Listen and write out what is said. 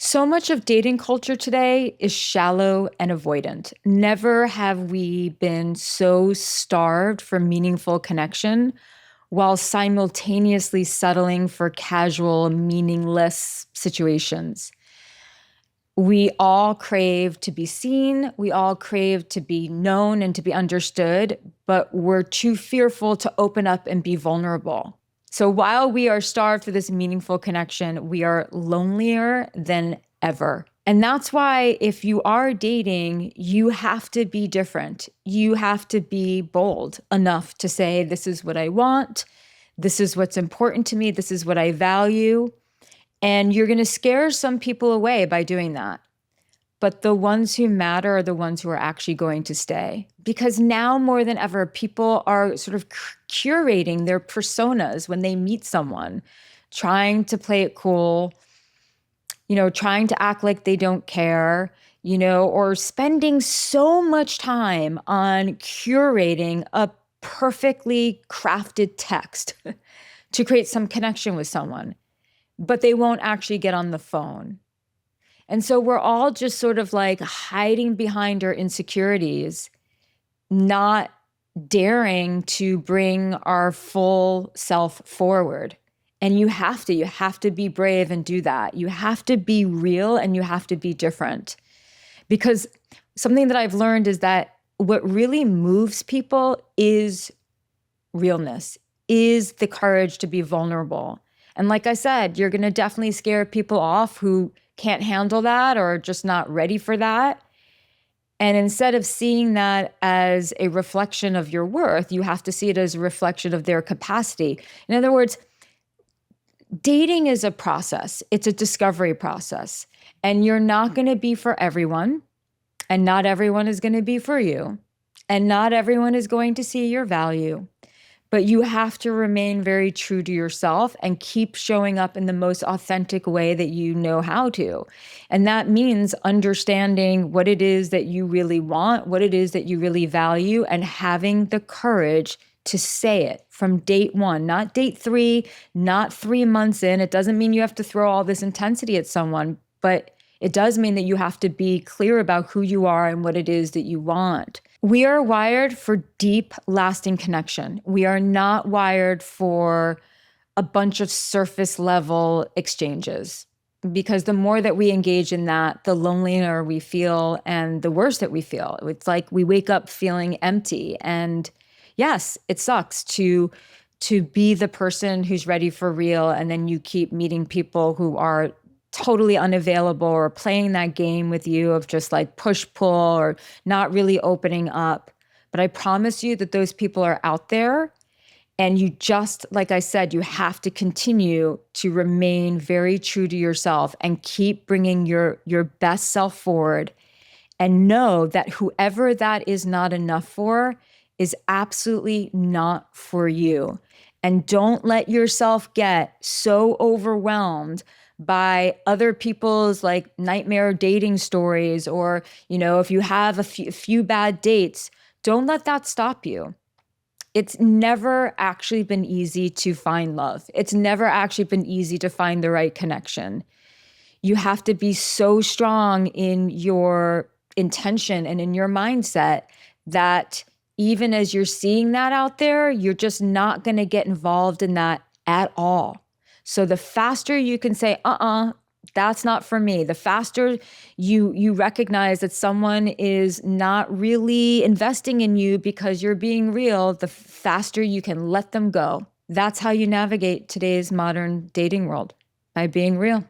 So much of dating culture today is shallow and avoidant. Never have we been so starved for meaningful connection while simultaneously settling for casual, meaningless situations. We all crave to be seen, we all crave to be known and to be understood, but we're too fearful to open up and be vulnerable. So while we are starved for this meaningful connection, we are lonelier than ever. And that's why if you are dating, you have to be different. You have to be bold enough to say, this is what I want. This is what's important to me. This is what I value. And you're going to scare some people away by doing that. But the ones who matter are the ones who are actually going to stay. Because now more than ever, people are sort of curating their personas when they meet someone, trying to play it cool, trying to act like they don't care, or spending so much time on curating a perfectly crafted text to create some connection with someone, but they won't actually get on the phone. And so we're all just sort of like hiding behind our insecurities, not daring to bring our full self forward. And you have to be brave and do that. You have to be real and you have to be different. Because something that I've learned is that what really moves people is realness, is the courage to be vulnerable. And like I said, you're going to definitely scare people off who can't handle that or are just not ready for that. And instead of seeing that as a reflection of your worth, you have to see it as a reflection of their capacity. In other words, dating is a process. It's a discovery process. And you're not going to be for everyone. And not everyone is going to be for you. And not everyone is going to see your value. But you have to remain very true to yourself and keep showing up in the most authentic way that you know how to. And that means understanding what it is that you really want, what it is that you really value, and having the courage to say it from date one, not date three, not 3 months in. It doesn't mean you have to throw all this intensity at someone, but it does mean that you have to be clear about who you are and what it is that you want. We are wired for deep, lasting connection. We are not wired for a bunch of surface level exchanges, because the more that we engage in that, the lonelier we feel and the worse that we feel. It's like we wake up feeling empty. And yes, it sucks to be the person who's ready for real, and then you keep meeting people who are totally unavailable or playing that game with you of just like push pull or not really opening up. But I promise you that those people are out there, and you just, like I said, you have to continue to remain very true to yourself and keep bringing your best self forward, and know that whoever that is not enough for is absolutely not for you. And don't let yourself get so overwhelmed by other people's like nightmare dating stories, or, if you have a few bad dates, don't let that stop you. It's never actually been easy to find love. It's never actually been easy to find the right connection. You have to be so strong in your intention and in your mindset that even as you're seeing that out there, you're just not going to get involved in that at all. So the faster you can say, that's not for me, the faster you recognize that someone is not really investing in you because you're being real, the faster you can let them go. That's how you navigate today's modern dating world, by being real.